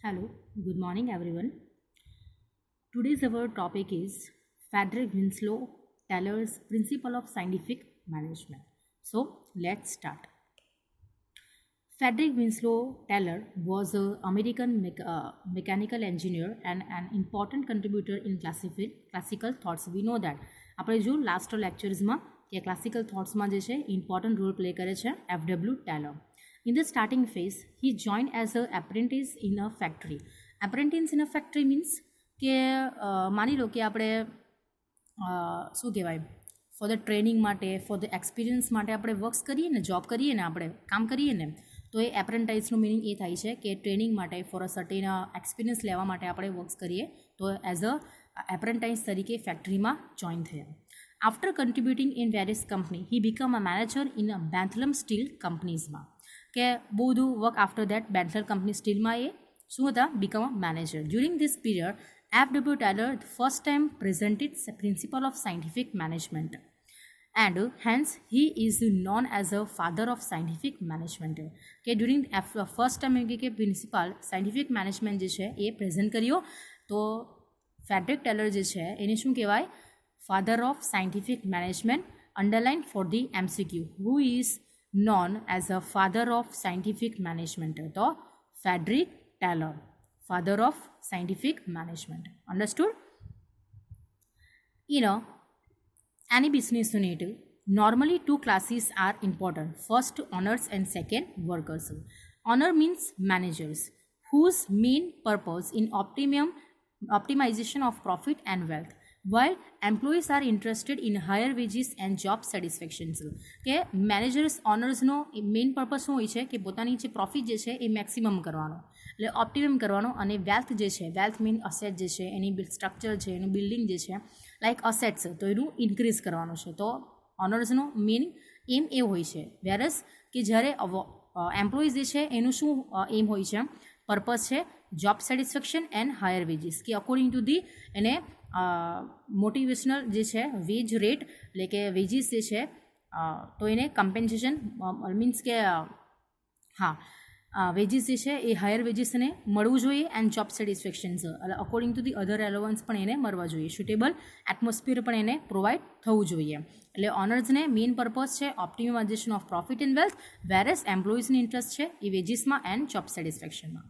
Hello, good morning everyone. Today's our topic is Frederick Winslow Taylor's Principle of Scientific Management. So let's start. Frederick Winslow Taylor was an American mechanical engineer and an important contributor in classical thoughts. We know that. આપણે જો last લેક્ચર્સમાં કે classical થોટ્સમાં જે છે important role play કરે છે F W. Taylor. In the starting phase, he joined as an apprentice in a factory. Apprentice in a factory means કે માની લો કે આપણે શું કહેવાય ફોર ધ ટ્રેનિંગ માટે ફોર ધ એક્સપિરિયન્સ માટે આપણે વર્ક્સ કરીએ ને જોબ કરીએ ને આપણે કામ કરીએ ને તો એ એપ્રેન્ટાઇઝનું મિનિંગ એ થાય છે કે ટ્રેનિંગ માટે ફોર અ સર્ટેન એક્સપિરિયન્સ લેવા માટે આપણે વર્ક્સ કરીએ તો એઝ અ એપ્રેન્ટાઇઝ તરીકે ફેક્ટરીમાં જોઈન થયા. After contributing in various company he become a manager in a Bethlehem steel કંપનીઝમાં કે બહુ બધું work after that Bethlehem company સ્ટીલમાં એ શું હતા become a manager. During this period F W. Taylor first time presented principle of scientific management and hence he is known as a father of scientific management. કે during first time એમ કે principal scientific management જે છે એ present કર્યો તો Frederick Taylor જે છે એને શું કહેવાય father of scientific management. Underline for the MCQ who is known as a father of scientific management. તો Frederick Taylor father of scientific management. Understood? Any business unit, normally two classes are important. First, owners and second, workers. Owner means managers whose main purpose in optimization of profit and wealth, while employees are interested in higher wages and job satisfaction. કે managers ઓનર્સનો main purpose શું હોય છે કે પોતાની જે profit જે છે એ maximum કરવાનો એટલે ઓપ્ટિમમ કરવાનો અને વેલ્થ જે છે વેલ્થ મીન અસેટ જે છે એની સ્ટ્રક્ચર છે એનું બિલ્ડિંગ જે છે લાઇક અસેટ્સ તો એનું ઇન્ક્રીઝ કરવાનું છે. તો ઓનર્સનો મેઇન એમ એ હોય છે. વેરસ કે જ્યારે એમ્પ્લોઈઝ જે છે એનું શું એમ હોય છે પર્પસ છે job satisfaction and higher veggies કે અકોર્ડિંગ ટુ ધી એને મોટિવેશનલ જે છે વેજ રેટ એટલે કે વેજીસ જે છે તો એને કમ્પેન્સેશન મીન્સ કે હા વેજીસ જે છે એ હાયર વેજીસને મળવું જોઈએ એન્ડ જોબ સેટિસ્ફેક્શન એટલે અકોર્ડિંગ ટુ ધી અધર એલોવન્સ પણ એને મળવા જોઈએ. સુટેબલ એટમોસ્ફિયર પણ એને પ્રોવાઈડ થવું જોઈએ. એટલે ઓનર્સને મેઇન પર્પઝ છે optimisation of profit and wealth whereas એમ્પ્લોઈઝની ઇન્ટરેસ્ટ છે એ વેજીસમાં એન્ડ જોબ સેટિસ્ફેક્શનમાં.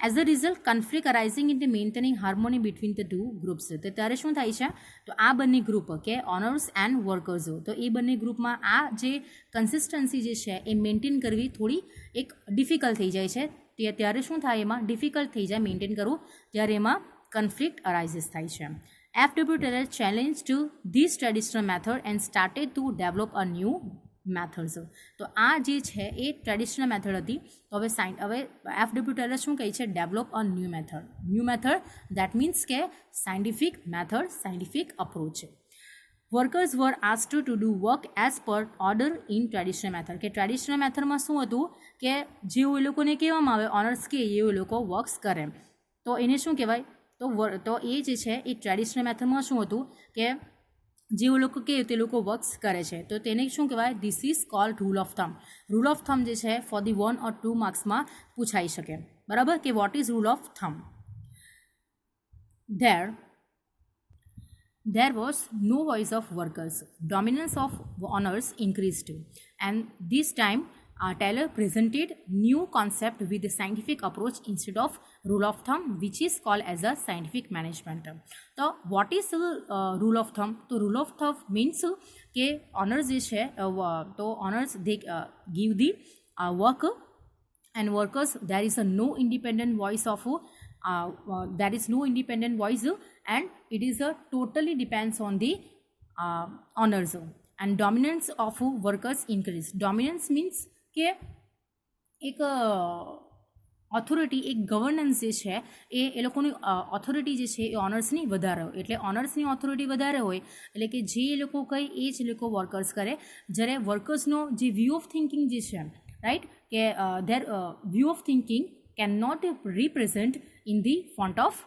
As a result conflict arising in the maintaining harmony between the two groups. તો ત્યારે શું થાય છે તો આ બંને ગ્રુપ કે ઓનર્સ એન્ડ વર્કર્સો તો એ બંને ગ્રુપમાં આ જે કન્સિસ્ટન્સી જે છે એ મેન્ટેન કરવી થોડી એક ડિફિકલ્ટ થઈ જાય છે. ત્યારે શું થાય એમાં ડિફિકલ્ટ થઈ જાય મેન્ટેન કરવું ત્યારે એમાં કન્ફ્લિક્ટ અરાઇઝિસ થાય છે. F W. Taylor challenge to this traditional method and started to develop a new methods. તો આ જે છે એ ટ્રેડિશનલ મેથડ હતી તો હવે એફ.ડબલ્યુ. ટેલર શું કહે છે develop a new method that means કે scientific method scientific approach. Workers were asked to do work as per order in traditional method કે ટ્રેડિશનલ મેથડમાં શું હતું કે જેવું એ લોકોને કહેવામાં આવે ઓનર્સ કે એવું એ લોકો વર્ક્સ કરે તો એને શું કહેવાય તો એ જે છે એ ટ્રેડિશનલ મેથડમાં શું હતું કે જેવું લોકો કહે તે લોકો વર્ક્સ કરે છે તો તેને શું કહેવાય this is called rule of thumb. Rule of thumb જે છે ફોર ધી 1 or 2 માર્ક્સમાં પૂછાઈ શકે બરાબર કે what is rule of થમ. There was no voice of workers. Dominance of owners increased. And this time, Taylor presented new concept with a scientific approach instead of rule of thumb, which is called as a scientific management. So, what is rule of thumb? So, rule of thumb means કે owners જે છે તો owners they give the work and workers there is a no independent voice of there is no independent voice and it is a totally depends on the owners and dominance of workers increase. Dominance means કે એક authority એક governance જે છે એ લોકોની authority જે છે એ ઓનર્સની વધારે હોય એટલે ઓનર્સની ઓથોરિટી વધારે હોય એટલે કે જે એ લોકો કહે એ જ લોકો વર્કર્સ કરે જ્યારે વર્કર્સનો જે વ્યૂ ઓફ થિંકિંગ જે છે રાઈટ કે their view of thinking can not represent in the front of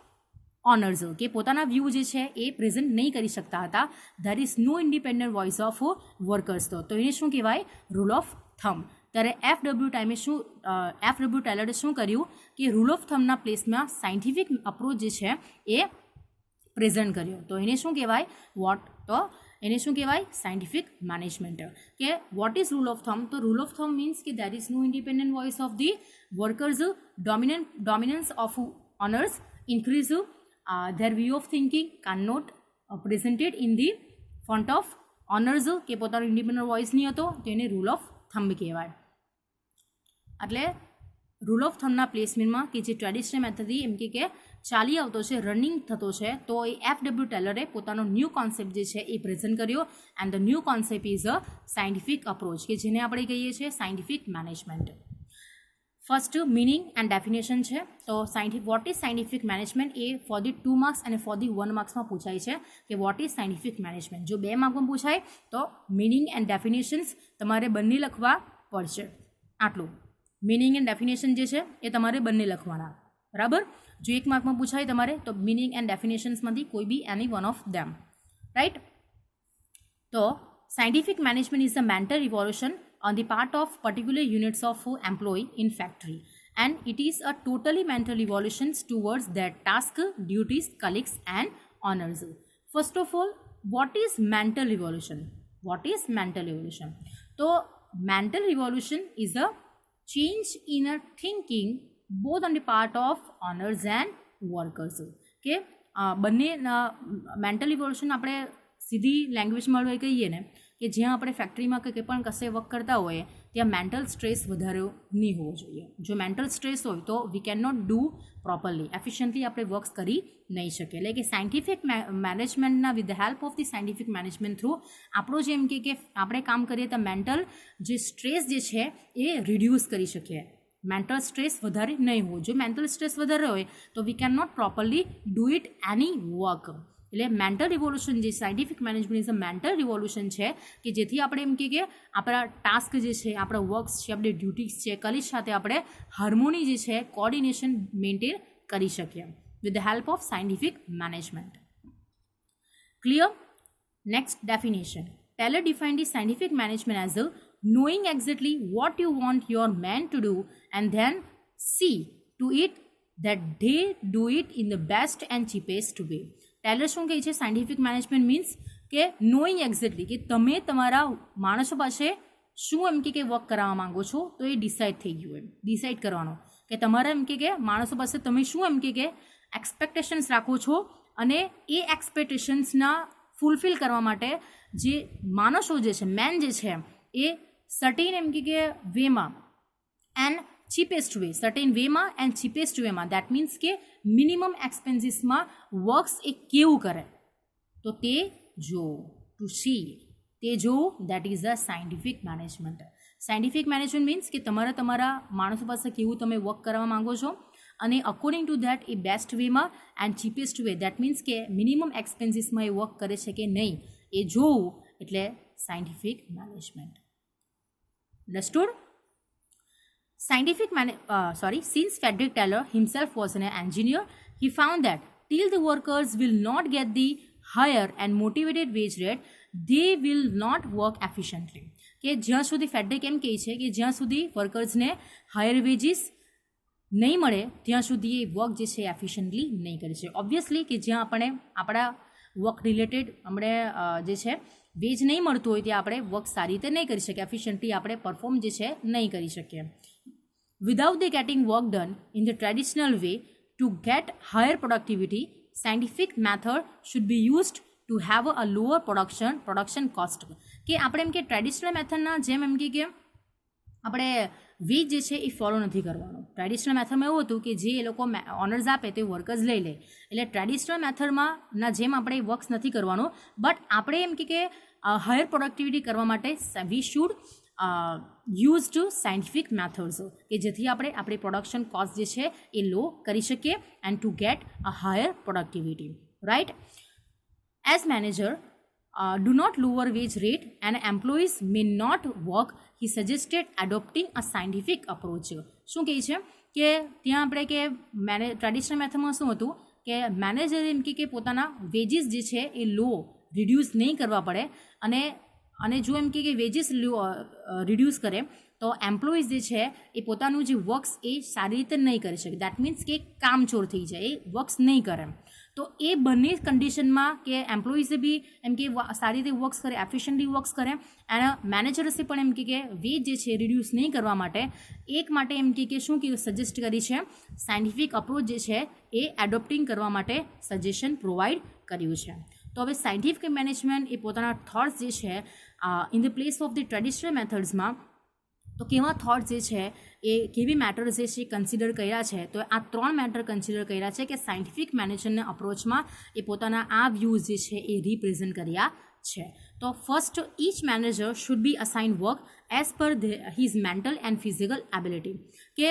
owners કે પોતાના વ્યૂ જે છે એ પ્રેઝન્ટ નહીં કરી શકતા હતા. There is no independent voice of workers તો એને શું કહેવાય રૂલ ઓફ થમ. ત્યારે એફ ડબલ્યુ ટેલરે શું કર્યું કે રૂલ ઓફ થમ્બના પ્લેસમાં સાયન્ટિફિક અપ્રોચ જે છે એ પ્રેઝન્ટ કર્યો. તો એને શું કહેવાય એને શું કહેવાય સાયન્ટિફિક મેનેજમેન્ટ. કે what is rule of thumb? તો રૂલ ઓફ થમ્બ મીન્સ કે there is no independent voice of the workers, dominance of owners increase, their view of thinking cannot presented in the front of owners કે પોતાનો independent voice નહીં હતો, તો એને rule of thumb કહેવાય. એટલે rule of થમ્બના પ્લેસમેન્ટમાં કે જે ટ્રેડિશનલ મેથડથી એમ કે ચાલી આવતો છે, રનિંગ થતો છે, તો એ એફ.ડબલ્યુ. ટેલરે પોતાનો ન્યૂ કોન્સેપ્ટ જે છે એ પ્રેઝન્ટ કર્યો. And the new concept is a scientific approach, કે જેને આપણે કહીએ છીએ scientific management. First meaning and definition છે. તો what is scientific management A for the 2 marks અને ફોર ધી 1 માર્ક્સમાં પૂછાય છે કે વોટ ઇઝ સાયન્ટિફિક મેનેજમેન્ટ. જો 2 માર્કમાં પૂછાય તો મિનિંગ એન્ડ ડેફિનેશન્સ તમારે બંને લખવા પડશે. આટલું મિનિંગ એન્ડ ડેફિનેશન જે છે એ તમારે બંને લખવાના, બરાબર. જો 1 માર્કમાં પૂછાય તમારે તો મિનિંગ એન્ડ ડેફિનેશન્સમાંથી કોઈ બી એની વન ઓફ ધેમ, રાઈટ. તો scientific management is a mental revolution on the part of particular units of employee in factory, and it is a totally mental evolution towards their task, duties, colleagues and honors. First of all, what is mental evolution? What is mental evolution? So mental evolution is a change in a thinking both on the part of owners and workers. કે બંને mental evolution આપણે સીધી લેંગ્વેજમાં કહીએ ને કે જ્યાં આપણે ફેક્ટરીમાં કે કંઈ પણ કશે વર્ક કરતા હોઈએ ત્યાં મેન્ટલ સ્ટ્રેસ વધારે નહીં હોવો જોઈએ. જો મેન્ટલ સ્ટ્રેસ હોય તો we can not do properly, efficiently આપણે વર્ક્સ કરી નહીં શકીએ. એટલે કે સાયન્ટિફિક મેનેજમેન્ટના with the help of the scientific management through આપણો જેમ કે આપણે કામ કરીએ તો મેન્ટલ જે સ્ટ્રેસ જે છે એ રિડ્યુસ કરી શકીએ. મેન્ટલ સ્ટ્રેસ વધારે નહીં હોય. જો મેન્ટલ સ્ટ્રેસ વધારે હોય તો we can not properly do it any work. એટલે મેન્ટલ રિવોલ્યુશન જે scientific management is a mental revolution છે કે જેથી આપણે એમ કે આપણા ટાસ્ક જે છે, આપણા વર્ક્સ છે, આપણી ડ્યુટીઝ છે, કલીગ સાથે આપણે હાર્મોની જે છે, કોર્ડિનેશન મેન્ટેન કરી શકીએ with the help of scientific management. Clear? Next definition. Taylor defined the scientific management as a knowing exactly what you want your man to do and then see to it that they do it in the best and cheapest way. Taylor શું કહે છે? Scientific management means કે knowing exactly કે તમે તમારા માણસો પાસે શું એમ કે વર્ક કરાવવા માંગો છો, તો એ ડિસાઇડ થઈ ગયું. એમ ડિસાઇડ કરવાનો કે તમારા એમ કે માણસો પાસે તમે શું એમ કે એક્સપેક્ટેશન્સ રાખો છો અને એ એક્સપેક્ટેશન્સના ફૂલફિલ કરવા માટે જે માણસો જે છે, મેન જે છે એ સર્ટેન એમ કે વેમાં એન્ડ ચીપેસ્ટ વે, સર્ટેન વેમાં એન્ડ ચીપેસ્ટ વેમાં, દેટ મીન્સ કે મિનિમમ એક્સપેન્સીસમાં વર્ક્સ એ કેવું કરે તો તે જોવું, ટુ સી, તે જોવું, that is a scientific management. Scientific management means કે તમારા માણસો પાસે કેવું તમે વર્ક કરવા માંગો છો અને અકોર્ડિંગ ટુ દેટ એ બેસ્ટ વેમાં and cheapest way, that means કે મિનિમમ એક્સપેન્સીસમાં એ વર્ક કરે છે કે નહીં એ જોવું, એટલે scientific management. Understood? Since Frederick Taylor himself was an engineer, he found that till the workers will not get the higher and motivated wage rate, they will not work efficiently. કે જ્યાં સુધી ફેડરિક એમ કહે છે કે જ્યાં સુધી વર્કર્સને higher veggies નહીં મળે ત્યાં સુધી એ વર્ક જે છે એફિશિયન્ટલી નહીં કરી શકે. ઓબ્વિયસલી કે જ્યાં આપણે આપણા વર્ક રિલેટેડ આપણે જે છે વેજ નહીં મળતું હોય ત્યાં આપણે વર્ક સારી રીતે નહીં કરી શકીએ, એફિશિયન્ટલી આપણે પરફોર્મ જે છે નહીં કરી શકીએ. Without the getting work done in the traditional way to get higher productivity, scientific method should be used to have a lower production cost. કે આપણે એમ કે ટ્રેડિશનલ મેથડના જેમ એમ કે આપણે વેજ જે છે એ ફોલો નથી કરવાનો. ટ્રેડિશનલ મેથડમાં એવું હતું કે જે એ લોકો ઓનર્સ આપે તે વર્કર્સ લઈ લે, એટલે ટ્રેડિશનલ મેથડમાં ના જેમ આપણે વર્ક્સ નથી કરવાનો, બટ આપણે એમ કે હાયર પ્રોડક્ટિવિટી કરવા માટે we should use to scientific methods કે જેથી આપણે આપણી પ્રોડક્શન કોસ્ટ જે છે એ લો કરી શકીએ and two get a higher productivity, right. As manager do not lower wage rate and employees may not work, he suggested adopting a scientific approach. શું કહે છે કે ત્યાં આપણે કે ટ્રેડિશનલ મેથડમાં શું હતું કે મેનેજર એમ કે પોતાના વેજીસ જે છે એ લો રિડ્યુસ નહીં કરવા પડે અને જો એમ કે વેજીસ રિડ્યુસ કરે તો એમ્પ્લોઈઝ જે છે એ પોતાનું જે વર્ક્સ એ સારી રીતે નહીં કરી શકે. દેટ મીન્સ કે કામચોર થઈ જાય, એ વર્ક્સ નહીં કરે. તો એ બંને કન્ડિશનમાં કે એમ્પ્લોઈઝે બી એમ કે સારી રીતે વર્ક્સ કરે, એફિશિયન્ટલી વર્ક્સ કરે, અને મેનેજર્સે પણ એમ કે વેજ જે છે રિડ્યુસ નહીં કરવા માટે એક માટે એમ કે શું કીધું, સજેસ્ટ કરી છે, સાયન્ટિફિક અપ્રોચ જે છે એ એડોપ્ટિંગ કરવા માટે સજેશન પ્રોવાઈડ કર્યું છે. તો હવે સાયન્ટિફિક મેનેજમેન્ટ એ પોતાના થોટ્સ જે છે in the place of the traditional મેથડ્સમાં, તો કેવા થોટ્સ જે છે એ કેવી મેટર્સ જે છે કન્સિડર કર્યા છે. તો આ 3 મેટર કન્સિડર કર્યા છે કે સાયન્ટિફિક મેનેજમેન્ટના અપ્રોચમાં એ પોતાના આ વ્યૂઝ જે છે એ રિપ્રેઝન્ટ કર્યા છે. તો first, each manager should be assign work as per his mental and physical ability. કે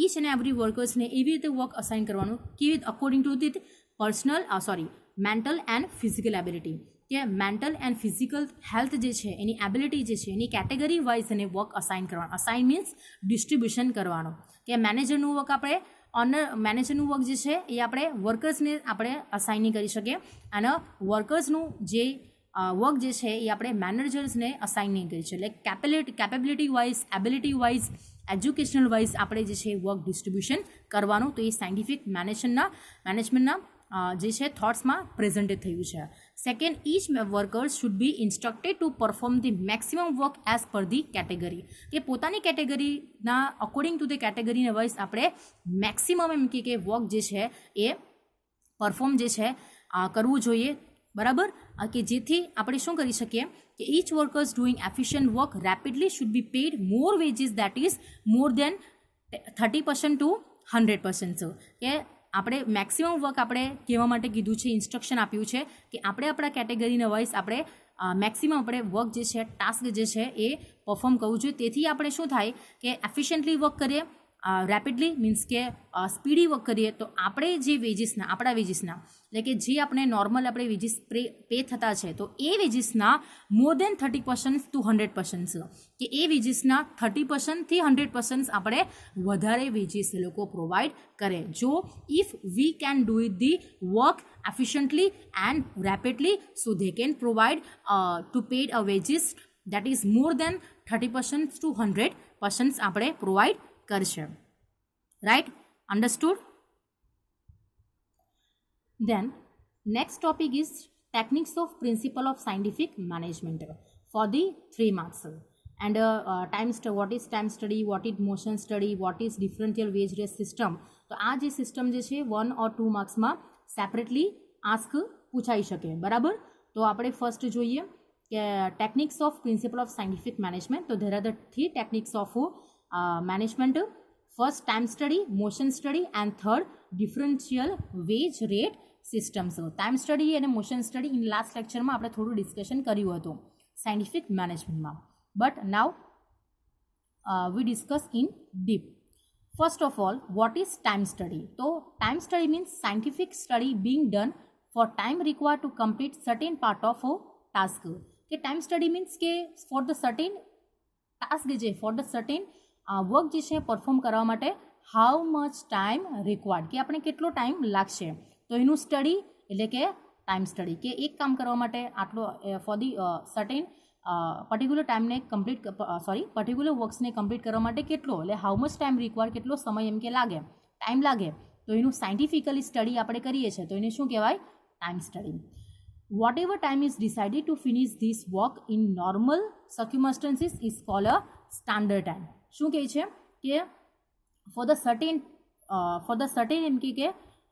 ઈચ એન્ડ એવરી વર્કર્સને એવી રીતે વર્ક અસાઇન કરવાનું કેવી according to the mental and physical ability, કે મેન્ટલ એન્ડ ફિઝિકલ હેલ્થ જે છે એની એબિલિટી જે છે એની કેટેગરી વાઇઝ એને વર્ક અસાઇન કરવાનું. અસાઇન મીન્સ ડિસ્ટ્રીબ્યુશન કરવાનું, કે મેનેજરનું વર્ક આપણે મેનેજરનું વર્ક જે છે એ આપણે વર્કર્સને આપણે અસાઇન નહીં કરી શકીએ, અને વર્કર્સનું જે વર્ક જે છે એ આપણે મેનેજર્સને અસાઇન નહીં કરી શકીએ. એટલે capability wise, ability wise, educational wise આપણે જે છે વર્ક ડિસ્ટ્રીબ્યુશન કરવાનું. તો એ સાયન્ટિફિક મેનેજમેન્ટના જે છે થોટ્સમાં પ્રેઝન્ટેડ થયું છે. Second, each workers should be instructed to perform the maximum work as per the category. કે પોતાની કેટેગરીના અકોર્ડિંગ ટુ ધ કેટેગરીને વાઇઝ આપણે મેક્સિમમ એમ કે વર્ક જે છે એ પરફોર્મ જે છે કરવું જોઈએ. બરાબર, કે જેથી આપણે શું કરી શકીએ કે each workers doing efficient work rapidly should be paid more wages that is more than 30% to 100%. કે આપણે મેક્સિમમ વર્ક આપણે કહેવા માટે કીધું છે, ઇન્સ્ટ્રક્શન આપ્યું છે કે આપણે આપણા કેટેગરીના વાઇઝ આપણે મેક્સિમમ આપણે વર્ક જે છે, ટાસ્ક જે છે એ પરફોર્મ કરવું જોઈએ. તેથી આપણે શું થાય કે એફિશિયન્ટલી વર્ક કરીએ, રેપિડલી મીન્સ કે સ્પીડી વર્ક કરીએ, તો આપણે જે વેજીસના, આપણા વેજીસના, એટલે કે જે આપણે નોર્મલ આપણે વેજીસ પે થતા છે, તો એ વેજીસના મોર દેન 30% ટુ 100%, કે એ વેજીસના 30% થી 100% આપણે વધારે વેજીસ એ લોકો પ્રોવાઈડ કરે. જો if we can do it the work efficiently and rapidly, so they can provide to paid a wages that is more than 30% to 100% આપણે પ્રોવાઈડ કરશે. Right, understood? Then next topic is techniques of principle of scientific management for the 3 marks. And what is time study, what is motion study, what is differential wage rate system. તો આ જે system જે છે 1 or 2 માર્ક્સમાં separately ask પૂછાઈ શકે. બરાબર, તો આપણે ફર્સ્ટ જોઈએ કે techniques of principle of scientific management. તો there are the 3 techniques of management. First, time study, motion study, and third, differential wage rate systems. Time study અને મોશન સ્ટડી ઇન લાસ્ટ લેક્ચરમાં આપણે થોડું ડિસ્કશન કર્યું હતું scientific મેનેજમેન્ટમાં. But now we discuss in deep. First of all, what is time study? તો time study means scientific study being done for time required to complete certain part of task. કે time study means કે for the certain task જે four the certain work જે છે perform કરવા માટે how much time required, કે આપણે કેટલો ટાઈમ લાગશે, તો એનું સ્ટડી એટલે કે ટાઈમ સ્ટડી. કે એક કામ કરવા માટે આટલો ફોર ધી સર્ટેન પર્ટિક્યુલર ટાઈમને પર્ટિક્યુલર વર્ક્સને કમ્પ્લીટ કરવા માટે કેટલો, એટલે હાઉ મચ ટાઈમ રિક્વાયર્ડ, કેટલો સમય એમ કે લાગે, ટાઈમ લાગે, તો એનું સાયન્ટિફિકલી સ્ટડી આપણે કરીએ છીએ, તો એને શું કહેવાય? Time study. Whatever time is decided to finish this work in normal circumstances is called a standard time. શું કહે છે કે ફોર ધ સર્ટેન એમ કે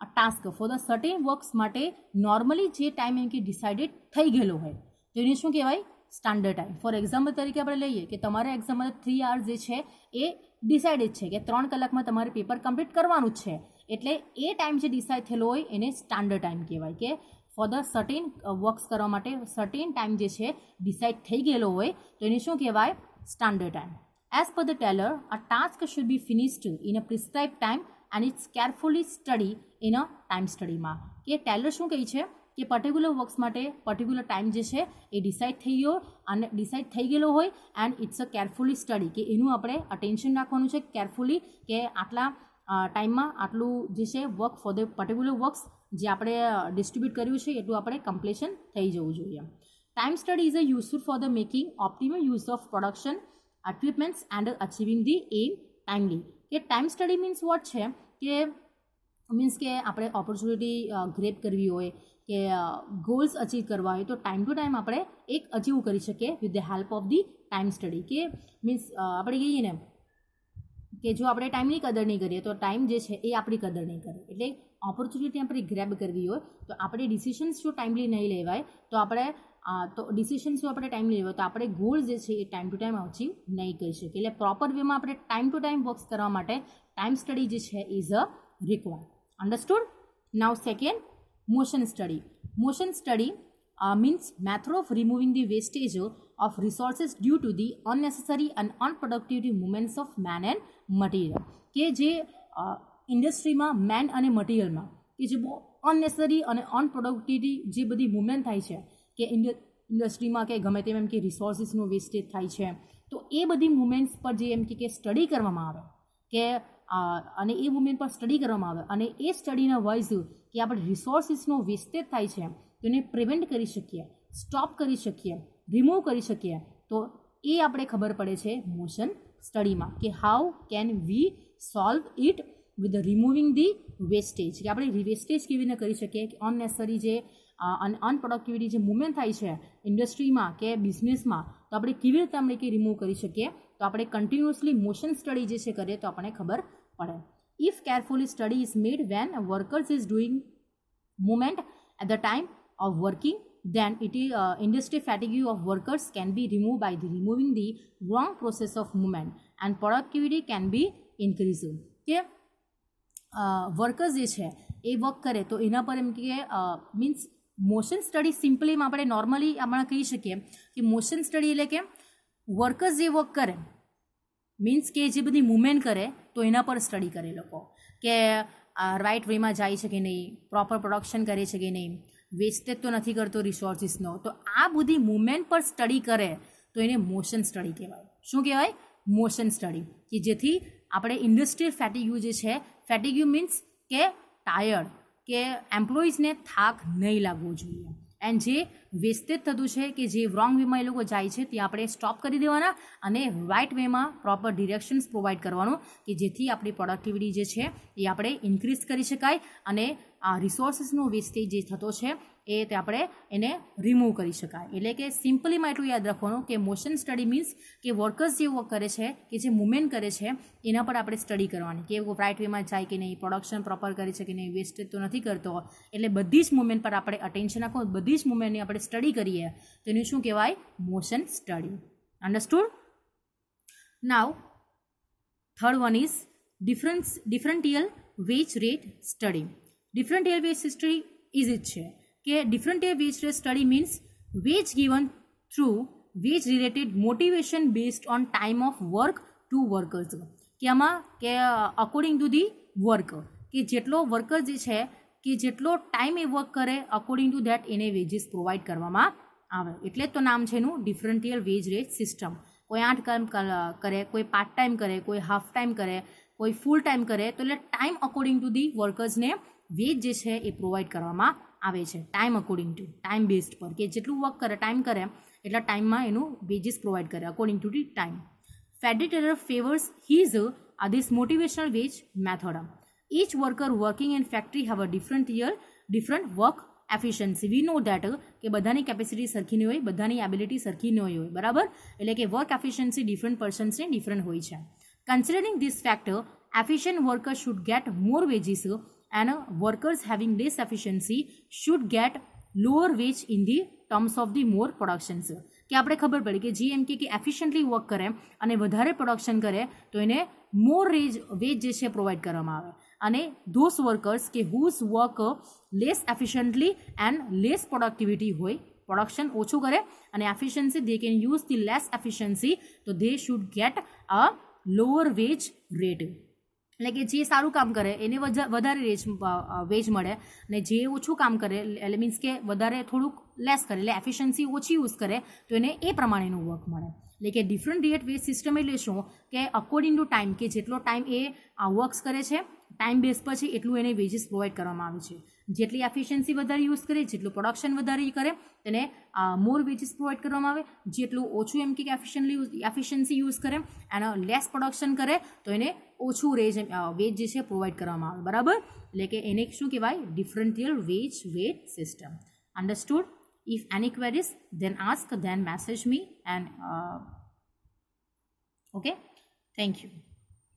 task, for the certain works માટે નોર્મલી જે ટાઈમ એમ કે ડિસાઇડેડ થઈ ગયેલો હોય, તો એને શું કહેવાય? Standard time. ફોર એક્ઝામ્પલ તરીકે આપણે લઈએ કે તમારા એક્ઝામમાં 3 hours જે છે એ ડિસાઇડેડ છે કે 3 કલાકમાં તમારે પેપર કમ્પ્લીટ કરવાનું જ છે, એટલે એ ટાઈમ જે ડિસાઇડ થયેલો હોય એને સ્ટાન્ડર્ડ ટાઈમ કહેવાય. કે ફોર ધ સર્ટેન વર્ક્સ કરવા માટે સર્ટેન ટાઈમ જે છે ડિસાઇડ થઈ ગયેલો હોય, તો એને શું કહેવાય? Standard time. As per the tailor, a task should be finished in a prescribed time and it's carefully studied in a time study માં. કે ટેલર શું કહે છે કે પર્ટિક્યુલર વર્ક્સ માટે પર્ટિક્યુલર ટાઈમ જે છે એ ડિસાઇડ થઈ ગયેલો હોય and it's a carefully study, કે એનું આપણે અટેન્શન રાખવાનું છે કેરફુલી, કે આટલા ટાઈમમાં આટલું જે છે work for the particular works જે આપણે ડિસ્ટ્રીબ્યુટ કર્યું છે એટલું આપણે કમ્પ્લીશન થઈ જવું જોઈએ. Time study is a useful for the making optimum use of production achievements and achieving the aim timely. કે ટાઈમ સ્ટડી મીન્સ વોટ છે કે મીન્સ કે આપણે ઓપોર્ચ્યુનિટી ગ્રેપ કરવી હોય કે ગોલ્સ અચીવ કરવા હોય તો ટાઈમ ટુ ટાઈમ આપણે એક અચીવ કરી શકીએ with the help of the time study. કે મીન્સ આપણે કહીએ ને કે જો આપણે ટાઈમની કદર નહીં કરીએ તો ટાઈમ જે છે એ આપણી કદર નહીં કરે. એટલે ઓપોર્ચ્યુનિટી આપણે ગ્રેબ કરવી હોય તો આપણે ડિસિશન્સ જો ટાઈમલી નહીં લેવાય તો આપણે ડિસિશન્સ જો આપણે ટાઈમ લેવાય તો આપણે ગોલ જે છે એ ટાઈમ ટુ ટાઈમ અચીવ નહીં કરી શકીએ. એટલે પ્રોપર વેમાં આપણે ટાઈમ ટુ ટાઈમ વર્ક્સ કરવા માટે ટાઈમ સ્ટડી જે છે is a required. Understood? Now second, motion study. Motion study means method of removing the wastage of resources due to the unnecessary and unproductive movements of man and material. કે જે ઇન્ડસ્ટ્રીમાં main અને મટીરિયલમાં કે જે બહુ અનનેસરી અને અનપ્રોડક્ટિવિટી જે બધી મુવમેન્ટ થાય છે કે ઇન્ડસ્ટ્રીમાં કે ગમે તેમ એમ કે રિસોર્સિસનું વેસ્ટેજ થાય છે તો એ બધી મુવમેન્ટ્સ પર જે એમ કે સ્ટડી કરવામાં આવે કે અને એ મુવમેન્ટ પર સ્ટડી કરવામાં આવે અને એ સ્ટડીના વાઇઝ કે આપણે રિસોર્સિસનો વેસ્ટેજ થાય છે તો એને પ્રિવેન્ટ કરી શકીએ, સ્ટોપ કરી શકીએ, રિમૂવ કરી શકીએ તો એ આપણે ખબર પડે છે મોશન સ્ટડીમાં કે how can we solve it with removing the wastage. કે આપણે વેસ્ટેજ કેવી રીતે કરી શકીએ કે અનનેસરી જે અનપ્રોડક્ટિવિટી જે મુવમેન્ટ થાય છે ઇન્ડસ્ટ્રીમાં કે બિઝનેસમાં તો આપણે કેવી રીતે આપણે કે રિમૂવ કરી શકીએ તો આપણે કન્ટિન્યુઅસલી મોશન સ્ટડી જે છે કરીએ તો આપણને ખબર પડે. If carefully study is made when workers is doing movement at the time of working, then it is industry fatigue of workers can be removed by removing the wrong process of movement and productivity can be increased. કે workers જે છે એ work કરે તો એના પર એમ કે means motion study સિમ્પલીમાં આપણે normally આપણે કહી શકીએ કે મોશન સ્ટડી એટલે કે વર્કર્સ જે વર્ક કરે મીન્સ કે જે બધી મૂવમેન્ટ કરે તો એના પર સ્ટડી કરે લોકો કે રાઇટ વેમાં જાય છે કે નહીં, પ્રોપર પ્રોડક્શન કરે છે કે નહીં, વેસ્ટેજ તો નથી કરતો રિસોર્સિસનો. તો આ બધી મૂવમેન્ટ પર સ્ટડી કરે તો એને મોશન સ્ટડી કહેવાય. શું કહેવાય? Motion study. કે જેથી આપણે ઇન્ડસ્ટ્રીયલ ફેટિગ્યુ જે છે, ફેટિગ્યુ મીન્સ કે ટાયર્ડ કે એમ્પ્લોઈઝને થાક નહીં લાગવો જોઈએ એન્ડ જે વેસ્ટેજ થતું છે કે જે રોંગ વેમાં એ લોકો જાય છે તે આપણે સ્ટોપ કરી દેવાના અને રાઇટ વેમાં પ્રોપર ડિરેક્શન્સ પ્રોવાઈડ કરવાનું કે જેથી આપણી પ્રોડક્ટિવિટી જે છે એ આપણે ઇન્ક્રીઝ કરી શકાય અને આ રિસોર્સિસનો વેસ્ટેજ જે થતો છે એ તે આપણે એને રિમૂવ કરી શકાય. એટલે કે સિમ્પલીમાં એટલું યાદ રાખવાનું કે મોશન સ્ટડી મીન્સ કે વર્કર્સ જે વર્ક કરે છે કે જે મુવમેન્ટ કરે છે એના પર આપણે સ્ટડી કરવાની કે રાઇટ વેમાં જાય કે નહીં, પ્રોડક્શન પ્રોપર કરે છે કે નહીં, વેસ્ટેજ તો નથી કરતો. એટલે બધી જ મુવમેન્ટ પર આપણે અટેન્શન આપો, બધી જ મુવમેન્ટની આપણે સ્ટડી કરીએ તો એનું શું કહેવાય? Motion study. Understood? Now third one is differential wage rate study. Differential wage study is it છે કે differential wage rate study means wage given through wage related motivation based on time of work to workers. કે આમાં કે according to the work કે જેટલો worker જે છે કે જેટલો ટાઈમ એ વર્ક કરે અકોર્ડિંગ ટુ દેટ એને વેજીસ પ્રોવાઈડ કરવામાં આવે. એટલે જ તો નામ છે એનું ડિફરન્ટિયલ વેજ રેટ સિસ્ટમ. કોઈ 8 કામ કરે, કોઈ પાર્ટ ટાઈમ કરે, કોઈ હાફ ટાઈમ કરે, કોઈ ફૂલ ટાઈમ કરે તો એટલે ટાઈમ અકોર્ડિંગ ટુ ધી વર્કર્સને વેજ જે છે એ પ્રોવાઈડ કરવામાં આવે છે. Time according to time based પર કે જેટલું વર્ક કરે ટાઈમ કરે એટલા ટાઈમમાં એનું વેજીસ પ્રોવાઈડ કરે according to the time. Federal Taylor favors his this motivational wage method. Each worker working in factory have a different work efficiency. We know that કે બધાની કેપેસિટી સરખી નહીં હોય, બધાની એબિલિટી સરખી નહીં હોય, બરાબર? એટલે કે વર્ક એફિશિયન્સી ડિફરન્ટ પર્સન્સને ડિફરન્ટ હોય છે. Considering this factor, efficient workers should get more wages and workers having less efficiency should get lower wage in the terms of the more productions. કે આપણે ખબર પડી કે જે એમ કે એફિશિયન્ટલી વર્ક કરે અને વધારે પ્રોડક્શન કરે તો એને મોર વેજ જે છે પ્રોવાઈડ કરવામાં આવે અને ધોઝ વર્કર્સ કે whose work less efficiently and less productivity હોય, પ્રોડક્શન ઓછું કરે અને efficiency they can use the less efficiency તો they should get a lower wage rate. એટલે કે જે સારું કામ કરે એને વધારે વેજ મળે અને જે ઓછું કામ કરે એટલે મીન્સ કે વધારે થોડુંક લેસ કરે એટલે એફિશિયન્સી ઓછી યુઝ કરે તો એને એ પ્રમાણેનું વર્ક મળે. એટલે કે ડિફરન્ટ વેજ સિસ્ટમ એટલે શું કે અકોર્ડિંગ ટુ ટાઈમ, કે જેટલો ટાઈમ એ વર્ક્સ કરે છે ટાઈમ બેઝ પર છે એટલું એને વેજીસ પ્રોવાઈડ કરવામાં આવે છે. જેટલી એફિશિયન્સી વધારે યુઝ કરે, જેટલું પ્રોડક્શન વધારે કરે તેને મોર વેજીસ પ્રોવાઈડ કરવામાં આવે. જેટલું ઓછું એમ કે એફિશિયન્સી યુઝ કરે અને લેસ પ્રોડક્શન કરે તો એને ઓછું વેજ જે છે પ્રોવાઈડ કરવામાં આવે. બરાબર, એટલે કે એને શું કહેવાય? Differential veg system. Understood? If any queries, then ask, then message me, and okay, thank you.